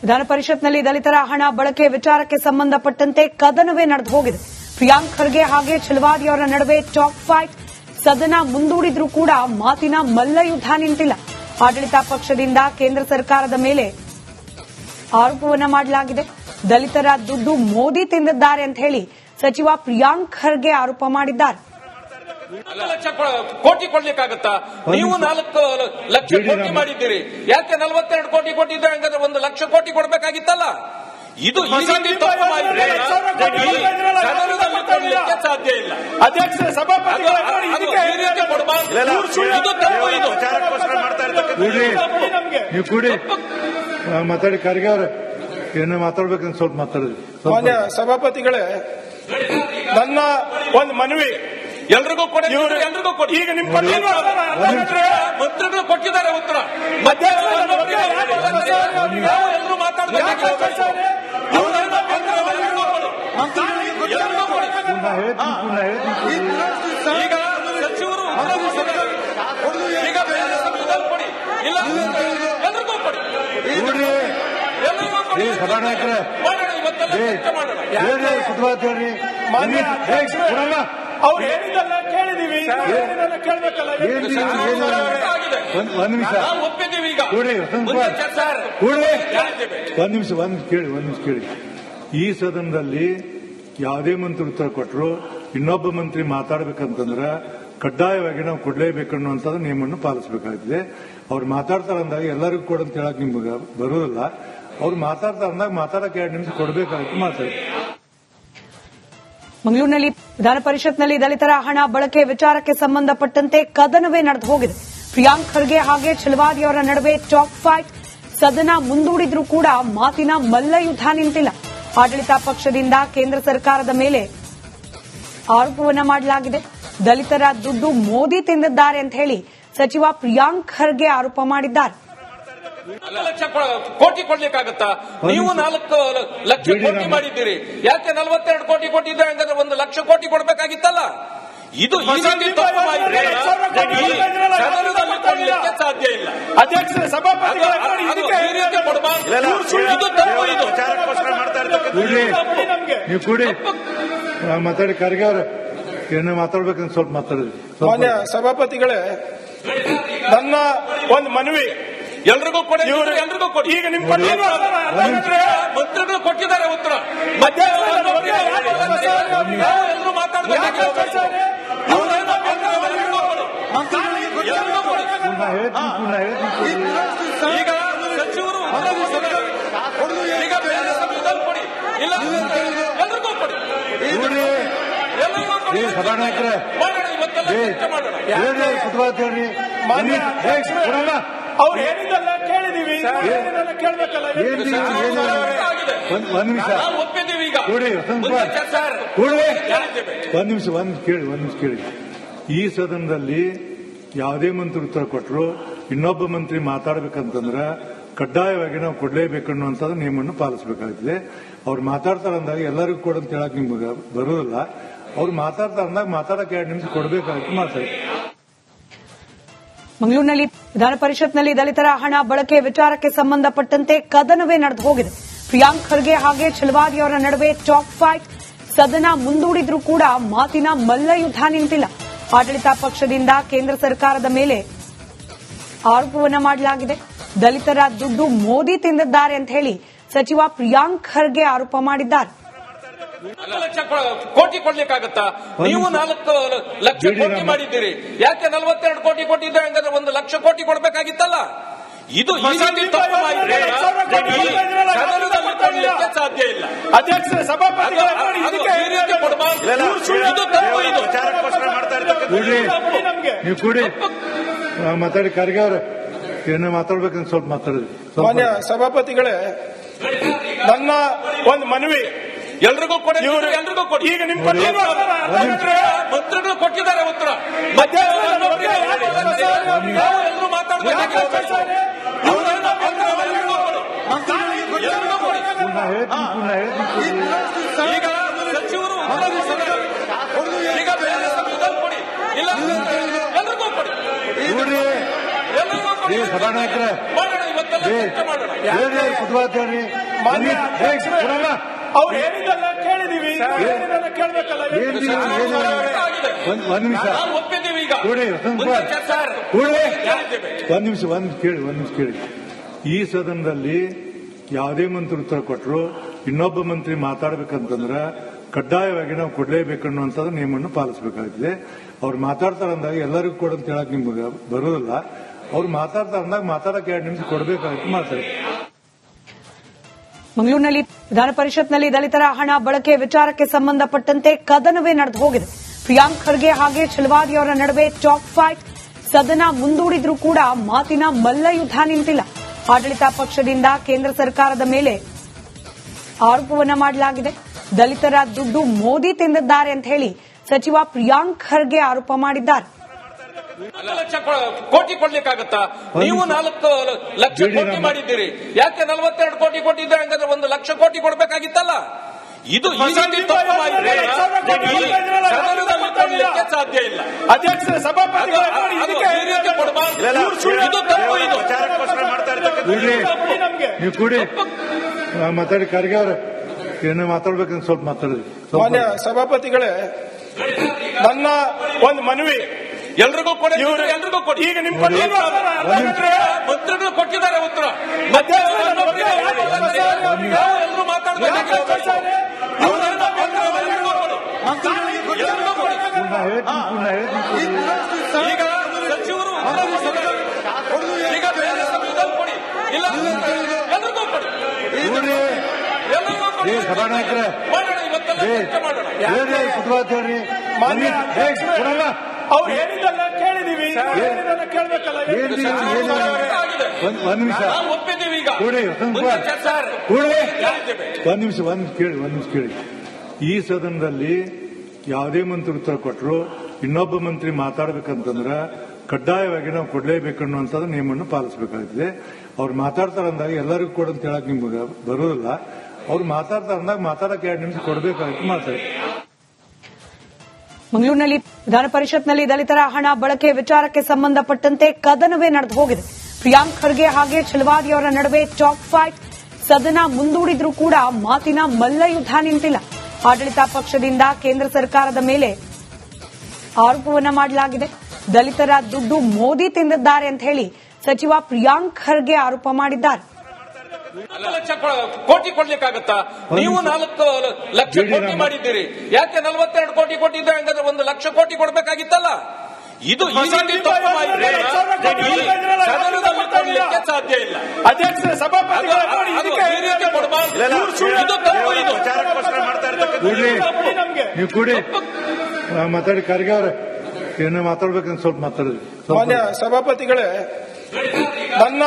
ವಿಧಾನ ಪರಿಷತ್ನಲ್ಲಿ ದಲಿತರ ಹಣ ಬಳಕೆ ವಿಚಾರಕ್ಕೆ ಸಂಬಂಧಪಟ್ಟಂತೆ ಕದನವೇ ನಡೆದು ಹೋಗಿದೆ. ಪ್ರಿಯಾಂಕ್ ಖರ್ಗೆ ಹಾಗೆ ಛಲವಾದಿ ಅವರ ನಡುವೆ ಟಾಕ್ ಫೈಟ್. ಸದನ ಮುಂದೂಡಿದ್ರೂ ಕೂಡ ಮಾತಿನ ಮಲ್ಲಯುದ್ಧ ನಿಂತಿಲ್ಲ. ಆಡಳಿತ ಪಕ್ಷದಿಂದ ಕೇಂದ್ರ ಸರ್ಕಾರದ ಮೇಲೆ ಆರೋಪವನ್ನ ಮಾಡಲಾಗಿದೆ. ದಲಿತರ ದುಡ್ಡು ಮೋದಿ ತಿಂದಿದ್ದಾರೆ ಅಂತ ಹೇಳಿ ಸಚಿವ ಪ್ರಿಯಾಂಕ್ ಖರ್ಗೆ ಆರೋಪ ಮಾಡಿದ್ದಾರೆ. 4 ಲಕ್ಷ ಕೋಟಿ ಕೊಡ್ಲಿಕ್ಕಾಗತ್ತಾ? ನೀವು 4 ಲಕ್ಷ ಕೋಟಿ ಮಾಡಿದ್ದೀರಿ. ಯಾಕೆ 42 ಕೋಟಿ ಕೊಟ್ಟಿದ್ರೆ ಹಂಗಾದ್ರೆ 1 ಲಕ್ಷ ಕೋಟಿ ಕೊಡ್ಬೇಕಾಗಿತ್ತಲ್ಲ? ಇದು ತಪ್ಪು ಮಾಡಿದ್ರೆ ಸದನದಲ್ಲಿ ಕೊಡ್ಲಿಕ್ಕೆ ಸಾಧ್ಯ ಇಲ್ಲ. ಅಧ್ಯಕ್ಷ ಸಭಾಪತಿಗಳು ನೀವು ಕೂಡಿ ಮಾತಾಡಿ. ಖರ್ಗೆ ಅವ್ರೆ ಏನು ಮಾತಾಡ್ಬೇಕಂತ ಸ್ವಲ್ಪ ಮಾತಾಡಿದ್ರಿ. ಮಾನ್ಯ ಸಭಾಪತಿಗಳೇ, ನನ್ನ ಒಂದು ಮನವಿ ಎಲ್ರಿಗೂ ಕೊಡಿ, ಎಲ್ರಿಗೂ ಕೊಡಿ. ಈಗ ನಿಮ್ಮ ಮಂತ್ರಿಗಳು ಕೊಟ್ಟಿದ್ದಾರೆ ಉತ್ತರ. ಎಲ್ಲರೂ ಮಾತಾಡಬೇಕಾಗಿದೆ. ಈಗ ಸಚಿವರು ಈಗ ಬೇರೆ ಸಂವಿಧಾನ ಕೊಡಿ, ಇಲ್ಲ ಎಲ್ರಿಗೂ ಕೊಡಿ, ಎಲ್ರಿಗೂ ಕೊಡಿ. ಮಾಡೋಣ, ಇವತ್ತೆಲ್ಲ ಚರ್ಚೆ ಮಾಡೋಣ. ಅವ್ರು ಹೇಳಿದ್ದೆಲ್ಲ ಕೇಳಿದೀವಿ, ಕೇಳಬೇಕಲ್ಲ. ಒಂದ್ ನಿಮಿಷ ಒಪ್ಪಿದ್ದೀವಿ. ಈಗ ಒಂದ್ ನಿಮಿಷ ಕೇಳಿ. ಈ ಸದನದಲ್ಲಿ ಯಾವುದೇ ಮಂತ್ರಿ ಉತ್ತರ ಕೊಟ್ಟರು ಇನ್ನೊಬ್ಬ ಮಂತ್ರಿ ಮಾತಾಡ್ಬೇಕಂತಂದ್ರೆ ಕಡ್ಡಾಯವಾಗಿ ನಾವು ಕೊಡ್ಲೇಬೇಕನ್ನುವಂಥದ್ದು ನಿಯಮವನ್ನು ಪಾಲಿಸಬೇಕಾಗಿದೆ. ಅವ್ರು ಮಾತಾಡ್ತಾರೆ ಅಂದಾಗ ಎಲ್ಲರಿಗೂ ಕೊಡು ಅಂತ ಹೇಳಕ್ ನಿಮ್ಗೆ ಬರುವುದಿಲ್ಲ. ಅವ್ರು ಮಾತಾಡ್ತಾರೆ ಅಂದಾಗ ಮಾತಾಡಕ್ಕೆ 2 ನಿಮಿಷ ಕೊಡಬೇಕಾಗುತ್ತೆ. ಮಾತಾಡಿ. ಮಂಗಳೂರಿನಲ್ಲಿ ವಿಧಾನ ಪರಿಷತ್ನಲ್ಲಿ ದಲಿತರ ಹಣ ಬಳಕೆ ವಿಚಾರಕ್ಕೆ ಸಂಬಂಧಪಟ್ಟಂತೆ ಕದನವೇ ನಡೆದು ಹೋಗಿದೆ. ಪ್ರಿಯಾಂಕ್ ಖರ್ಗೆ ಹಾಗೆ ಛಲವಾದಿ ಅವರ ನಡುವೆ ಟಾಕ್ ಫೈಟ್. ಸದನ ಮುಂದೂಡಿದ್ರೂ ಕೂಡ ಮಾತಿನ ಮಲ್ಲಯುದ್ಧ ನಿಂತಿಲ್ಲ. ಆಡಳಿತ ಪಕ್ಷದಿಂದ ಕೇಂದ್ರ ಸರ್ಕಾರದ ಮೇಲೆ ಆರೋಪವನ್ನ ಮಾಡಲಾಗಿದೆ. ದಲಿತರ ದುಡ್ಡು ಮೋದಿ ತಿಂದಿದ್ದಾರೆ ಅಂತ ಹೇಳಿ ಸಚಿವ ಪ್ರಿಯಾಂಕ್ ಖರ್ಗೆ ಆರೋಪ ಮಾಡಿದ್ದಾರೆ. 4 ಲಕ್ಷ ಕೋಟಿ ಕೊಡ್ಲಿಕ್ಕಾಗತ್ತಾ? ನೀವು 4 ಲಕ್ಷ ಕೋಟಿ ಮಾಡಿದ್ದೀರಿ. ಯಾಕೆ 42 ಕೋಟಿ ಕೊಟ್ಟಿದ್ರೆ ಹಂಗಾದ್ರೆ 1 ಲಕ್ಷ ಕೋಟಿ ಕೊಡ್ಬೇಕಾಗಿತ್ತಲ್ಲ? ಇದು ತಪ್ಪು ಮಾಡಿದ್ರೆ ಸದನದಲ್ಲಿ ಕೊಡ್ಲಿಕ್ಕೆ ಸಾಧ್ಯ ಇಲ್ಲ. ಅಧ್ಯಕ್ಷ ಸಭಾಪತಿಗಳು ಇದು ತಪ್ಪು. ಇದು ನೀವು ಕೂಡಿ ಮಾತಾಡಿ. ಖರ್ಗೆ ಅವ್ರೆ ಏನು ಮಾತಾಡ್ಬೇಕಂತ ಸ್ವಲ್ಪ ಮಾತಾಡಿದ್ರಿ. ಮಾನ್ಯ ಸಭಾಪತಿಗಳೇ, ನನ್ನ ಒಂದು ಮನವಿ ಎಲ್ರಿಗೂ ಕೊಡಿ, ಎಲ್ರಿಗೂ ಕೊಡಿ. ಈಗ ನಿಮ್ಮ ಮಂತ್ರಿಗಳು ಕೊಟ್ಟಿದ್ದಾರೆ ಉತ್ತರ. ಎಲ್ಲರೂ ಮಾತಾಡಬೇಕಾಗಿದೆ. ಈಗ ಸಚಿವರು ಈಗ ಬೇರೆ ಸಂವಿಧಾನ ಕೊಡಿ, ಇಲ್ಲ ಎಲ್ರಿಗೂ ಕೊಡಿ, ಎಲ್ರಿಗೂ ಕೊಡಿ. ಮಾಡೋಣ, ಇವತ್ತೆಲ್ಲ ಚರ್ಚೆ ಮಾಡೋಣ. ಅವ್ರು ಹೇಳಿದ್ದೆಲ್ಲ ಕೇಳಿದೀವಿ, ಕೇಳಬೇಕಲ್ಲ. ಒಂದ್ ನಿಮಿಷ ಒಪ್ಪಿದ್ದೀವಿ. ಈಗ ಒಂದ್ ನಿಮಿಷ ಕೇಳಿ. ಈ ಸದನದಲ್ಲಿ ಯಾವುದೇ ಮಂತ್ರಿ ಉತ್ತರ ಕೊಟ್ಟರು ಇನ್ನೊಬ್ಬ ಮಂತ್ರಿ ಮಾತಾಡ್ಬೇಕಂತಂದ್ರೆ ಕಡ್ಡಾಯವಾಗಿ ನಾವು ಕೊಡ್ಲೇಬೇಕನ್ನುವಂಥದ್ದು ನಿಯಮವನ್ನು ಪಾಲಿಸಬೇಕಾಗಿದೆ. ಅವ್ರು ಮಾತಾಡ್ತಾರೆ ಅಂದಾಗ ಎಲ್ಲರಿಗೂ ಕೊಡು ಅಂತ ಹೇಳಕ್ ನಿಮ್ಗೆ ಬರುವುದಿಲ್ಲ. ಅವ್ರು ಮಾತಾಡ್ತಾರೆ ಅಂದಾಗ ಮಾತಾಡಕ್ಕೆ 2 ನಿಮಿಷ ಕೊಡಬೇಕಾಗುತ್ತೆ. ಮಾತಾಡಿ. ಮಂಗಳೂರಿನಲ್ಲಿ ವಿಧಾನ ಪರಿಷತ್ನಲ್ಲಿ ದಲಿತರ ಹಣ ಬಳಕೆ ವಿಚಾರಕ್ಕೆ ಸಂಬಂಧಪಟ್ಟಂತೆ ಕದನವೇ ನಡೆದು ಹೋಗಿದೆ. ಪ್ರಿಯಾಂಕ್ ಖರ್ಗೆ ಹಾಗೆ ಛಲವಾದಿ ಅವರ ನಡುವೆ ಟಾಕ್ ಫೈಟ್. ಸದನ ಮುಂದೂಡಿದ್ರೂ ಕೂಡ ಮಾತಿನ ಮಲ್ಲಯುದ್ಧ ನಿಂತಿಲ್ಲ. ಆಡಳಿತ ಪಕ್ಷದಿಂದ ಕೇಂದ್ರ ಸರ್ಕಾರದ ಮೇಲೆ ಆರೋಪವನ್ನ ಮಾಡಲಾಗಿದೆ. ದಲಿತರ ದುಡ್ಡು ಮೋದಿ ತಿಂದಿದ್ದಾರೆ ಅಂತ ಹೇಳಿ ಸಚಿವ ಪ್ರಿಯಾಂಕ್ ಖರ್ಗೆ ಆರೋಪ ಮಾಡಿದ್ದಾರೆ. 4 ಲಕ್ಷ ಕೋಟಿ ಕೊಡ್ಲಿಕ್ಕಾಗತ್ತಾ? ನೀವು 4 ಲಕ್ಷ ಕೋಟಿ ಮಾಡಿದ್ದೀರಿ. ಯಾಕೆ 42 ಕೋಟಿ ಕೊಟ್ಟಿದ್ರೆ ಹಂಗಾದ್ರೆ 1 ಲಕ್ಷ ಕೋಟಿ ಕೊಡ್ಬೇಕಾಗಿತ್ತಲ್ಲ? ಇದು ತಪ್ಪು ಮಾಡಿದ್ರೆ ಸದನದಲ್ಲಿ ಕೊಡ್ಲಿಕ್ಕೆ ಸಾಧ್ಯ ಇಲ್ಲ. ಅಧ್ಯಕ್ಷ ಸಭಾಪತಿಗಳು ಇದು ತಪ್ಪು. ಇದು ನೀವು ಕೂಡಿ ಮಾತಾಡಿ. ಖರ್ಗೆ ಅವ್ರೆ ಏನು ಮಾತಾಡ್ಬೇಕಂತ ಸ್ವಲ್ಪ ಮಾತಾಡಿದ್ರಿ. ಮಾನ್ಯ ಸಭಾಪತಿಗಳೇ, ನನ್ನ ಒಂದು ಮನವಿ ಎಲ್ರಿಗೂ ಕೊಡಿ, ಎಲ್ರಿಗೂ ಕೊಡಿ. ಈಗ ನಿಮ್ಮ ಮಂತ್ರಿಗಳು ಕೊಟ್ಟಿದ್ದಾರೆ ಉತ್ತರ. ಎಲ್ಲರೂ ಮಾತಾಡಬೇಕಾಗಿದೆ. ಈಗ ಸಚಿವರು ಈಗ ಬೇರೆ ಸಂವಿಧಾನ ಕೊಡಿ, ಇಲ್ಲ ಎಲ್ರಿಗೂ ಕೊಡಿ, ಎಲ್ರಿಗೂ ಮಾಡ್ಕೊಳ್ಳಿ. ಸಭಾನಾಯಕರೇ, ಮಾಡೋಣ, ಇವತ್ತೆಲ್ಲ ಚರ್ಚೆ ಮಾಡೋಣ. ಕುಟುಂಬಾಚಾರ್ಯ ಮಾನ್ಯ ಅಧ್ಯಕ್ಷರೇ, ಅವ್ರು ಹೇಳಿದ್ದೆಲ್ಲ ಕೇಳಿದೀವಿ, ಹೇಳಿದ್ದೆಲ್ಲ ಕೇಳ್ಬೇಕಲ್ಲ. ಒಂದ್ ನಿಮಿಷ ನಾವು ಒಪ್ಪಿದ್ದೀವಿ ಈಗ. ಕೂಡಿ, ಮುಂದೆ ಚರ್ಚೆ ಕೇಳಿದ್ದೇವೆ. ಒಂದ್ ನಿಮಿಷ ಕೇಳಿ. ಈ ಸದನದಲ್ಲಿ ಯಾವುದೇ ಮಂತ್ರಿ ಉತ್ತರ ಕೊಟ್ಟರು ಇನ್ನೊಬ್ಬ ಮಂತ್ರಿ ಮಾತಾಡ್ಬೇಕಂತಂದ್ರೆ ಕಡ್ಡಾಯವಾಗಿ ನಾವು ಕೊಡ್ಲೇಬೇಕನ್ನುವಂಥದ್ದು ನಿಯಮವನ್ನು ಪಾಲಿಸಬೇಕಾಗಿದೆ. ಅವ್ರು ಮಾತಾಡ್ತಾರೆ ಅಂದಾಗ ಎಲ್ಲರಿಗೂ ಕೊಡು ಅಂತ ಹೇಳಕ್ ನಿಮ್ಗೆ ಬರೋದಿಲ್ಲ. ಅವ್ರು ಮಾತಾಡ್ತಾರೆ ಅಂದಾಗ ಮಾತಾಡಕ್ಕೆ 2 ನಿಮಿಷ ಕೊಡಬೇಕಾಗಿ ಮಾತಾಡಿ. ಮಂಗಳೂರಿನಲ್ಲಿ ವಿಧಾನ ಪರಿಷತ್ನಲ್ಲಿ ದಲಿತರ ಹಣ ಬಳಕೆ ವಿಚಾರಕ್ಕೆ ಸಂಬಂಧಪಟ್ಟಂತೆ ಕದನವೇ ನಡೆದು ಹೋಗಿದೆ. ಪ್ರಿಯಾಂಕ್ ಖರ್ಗೆ ಹಾಗೆ ಛಲವಾದಿ ಅವರ ನಡುವೆ ಚಾಕ್ ಫೈಟ್. ಸದನ ಮುಂದೂಡಿದ್ರೂ ಕೂಡ ಮಾತಿನ ಮಲ್ಲಯುದ್ಧ ನಿಂತಿಲ್ಲ. ಆಡಳಿತ ಪಕ್ಷದಿಂದ ಕೇಂದ್ರ ಸರ್ಕಾರದ ಮೇಲೆ ಆರೋಪವನ್ನ ಮಾಡಲಾಗಿದೆ. ದಲಿತರ ದುಡ್ಡು ಮೋದಿ ತಿಂದಿದ್ದಾರೆ ಅಂತ ಹೇಳಿ ಸಚಿವ ಪ್ರಿಯಾಂಕ್ ಖರ್ಗೆ ಆರೋಪ ಮಾಡಿದ್ದಾರೆ. 4 ಲಕ್ಷ ಕೋಟಿ ಕೊಡ್ಲಿಕ್ಕಾಗತ್ತಾ? ನೀವು 4 ಲಕ್ಷ ಕೋಟಿ ಮಾಡಿದ್ದೀರಿ. ಯಾಕೆ 42 ಕೋಟಿ ಕೊಟ್ಟಿದ್ರೆ ಹಂಗಾದ್ರೆ 1 ಲಕ್ಷ ಕೋಟಿ ಕೊಡಬೇಕಾಗಿತ್ತಲ್ಲ. ಇದು ಈ ರೀತಿ ತಪ್ಪು ಮಾಡಿದ್ರೆ ಸದನದಲ್ಲಿ ಕೊಡ್ಲಿಕ್ಕೆ ಸಾಧ್ಯ ಇಲ್ಲ. ಅಧ್ಯಕ್ಷರೇ, ಸಭಾಪತಿಗಳೇ, ಈ ರೀತಿ ಕೊಡಬಾರ್ದು. ಇದು ತಪ್ಪು. ಇದು ನೀವು ಕೂಡಿ ಮಾತಾಡಿ. ಖರ್ಗೆ ಅವ್ರೆ ಏನೋ ಮಾತಾಡ್ಬೇಕಂತ ಸ್ವಲ್ಪ ಮಾತಾಡಿದ್ರಿ. ಮಾನ್ಯ ಸಭಾಪತಿಗಳೇ, ನನ್ನ ಒಂದು ಮನವಿ, ಎಲ್ರಿಗೂ ಕೊಡಿ, ಎಲ್ರಿಗೂ ಕೊಡಿ. ಈಗ ನಿಮ್ಮ ಮಂತ್ರಿಗಳು ಕೊಟ್ಟಿದ್ದಾರೆ ಉತ್ತರ. ಎಲ್ಲರೂ ಮಾತಾಡಬೇಕಾಗಿದೆ. ಈಗ ಸಚಿವರು ಈಗ ಬೇರೆ ಸಂವಿಧಾನ ಕೊಡಿ, ಇಲ್ಲ ಎಲ್ರಿಗೂ ಕೊಡಿ. ಸಭಾನಾಯಕರೇ, ಮಾಡೋಣ, ಇವತ್ತೆಲ್ಲ ಚರ್ಚೆ ಮಾಡೋಣ. ಕುಟುಂಬಾಚಾರ್ಯ ಮಾನ್ಯ ಅಧ್ಯಕ್ಷರೇ, ಅವ್ರು ಹೇಳಿದ್ದೆಲ್ಲ ಕೇಳಿದೀವಿ, ಹೇಳಿದ್ದೆಲ್ಲ ಕೇಳ್ಬೇಕಲ್ಲ. ಒಂದ್ ನಿಮಿಷ ನಾವು ಒಪ್ಪಿದ್ದೀವಿ ಈಗ. ಕೂಡಿ, ಮುಂದೆ ಚರ್ಚೆ ಕೇಳಿದ್ದೇವೆ. ಒಂದ್ ನಿಮಿಷ ಕೇಳಿ. ಈ ಸದನದಲ್ಲಿ ಯಾವುದೇ ಮಂತ್ರಿ ಉತ್ತರ ಕೊಟ್ಟರು ಇನ್ನೊಬ್ಬ ಮಂತ್ರಿ ಮಾತಾಡ್ಬೇಕಂತಂದ್ರೆ ಕಡ್ಡಾಯವಾಗಿ ನಾವು ಕೊಡ್ಲೇಬೇಕನ್ನುವಂಥದ್ದು ನಿಯಮವನ್ನು ಪಾಲಿಸಬೇಕಾಗಿದೆ. ಅವ್ರು ಮಾತಾಡ್ತಾರೆ ಅಂದಾಗ ಎಲ್ಲರಿಗೂ ಕೊಡು ಅಂತ ಹೇಳಕ್ ನಿಮ್ಗೆ ಬರೋದಿಲ್ಲ. ಅವ್ರು ಮಾತಾಡ್ತಾರೆ ಅಂದಾಗ ಮಾತಾಡಕ್ಕೆ 2 ನಿಮಿಷ ಕೊಡಬೇಕಾಗಿ ಮಾತಾಡಿ. ಮಂಗಳೂರಿನಲ್ಲಿ ವಿಧಾನ ಪರಿಷತ್ನಲ್ಲಿ ದಲಿತರ ಹಣ ಬಳಕೆ ವಿಚಾರಕ್ಕೆ ಸಂಬಂಧಪಟ್ಟಂತೆ ಕದನವೇ ನಡೆದು ಹೋಗಿದೆ. ಪ್ರಿಯಾಂಕ್ ಖರ್ಗೆ ಹಾಗೆ ಛಲವಾದಿ ಅವರ ನಡುವೆ ಚಾಕ್ ಫೈಟ್. ಸದನ ಮುಂದೂಡಿದ್ರೂ ಕೂಡ ಮಾತಿನ ಮಲ್ಲಯುದ್ಧ ನಿಂತಿಲ್ಲ. ಆಡಳಿತ ಪಕ್ಷದಿಂದ ಕೇಂದ್ರ ಸರ್ಕಾರದ ಮೇಲೆ ಆರೋಪವನ್ನ ಮಾಡಲಾಗಿದೆ. ದಲಿತರ ದುಡ್ಡು ಮೋದಿ ತಿಂದಿದ್ದಾರೆ ಅಂತ ಹೇಳಿ ಸಚಿವ ಪ್ರಿಯಾಂಕ್ ಖರ್ಗೆ ಆರೋಪ ಮಾಡಿದ್ದಾರೆ. 4 ಲಕ್ಷ ಕೋಟಿ ಕೊಡ್ಲಿಕ್ಕಾಗತ್ತಾ? ನೀವು 4 ಲಕ್ಷ ಕೋಟಿ ಮಾಡಿದ್ದೀರಿ. ಯಾಕೆ 42 ಕೋಟಿ ಕೊಟ್ಟಿದ್ರೆ ಹಂಗಾದ್ರೆ 1 ಲಕ್ಷ ಕೋಟಿ ಕೊಡಬೇಕಾಗಿತ್ತಲ್ಲ. ಇದು ಈ ರೀತಿ ತಪ್ಪು ಮಾಡಿದ್ರೆ ಸದನದಲ್ಲಿ ಕೊಡ್ಲಿಕ್ಕೆ ಸಾಧ್ಯ ಇಲ್ಲ. ಅಧ್ಯಕ್ಷರೇ, ಸಭಾಪತಿಗಳೇ, ಈ ರೀತಿ ಕೊಡಬಾರ್ದು. ಇದು ತಪ್ಪು. ಇದು ನೀವು ಕೂಡಿ ಮಾತಾಡಿ. ಖರ್ಗೆ ಅವ್ರೆ ಏನೋ ಮಾತಾಡ್ಬೇಕಂತ ಸ್ವಲ್ಪ ಮಾತಾಡಿದ್ರಿ. ಮಾನ್ಯ ಸಭಾಪತಿಗಳೇ, ನನ್ನ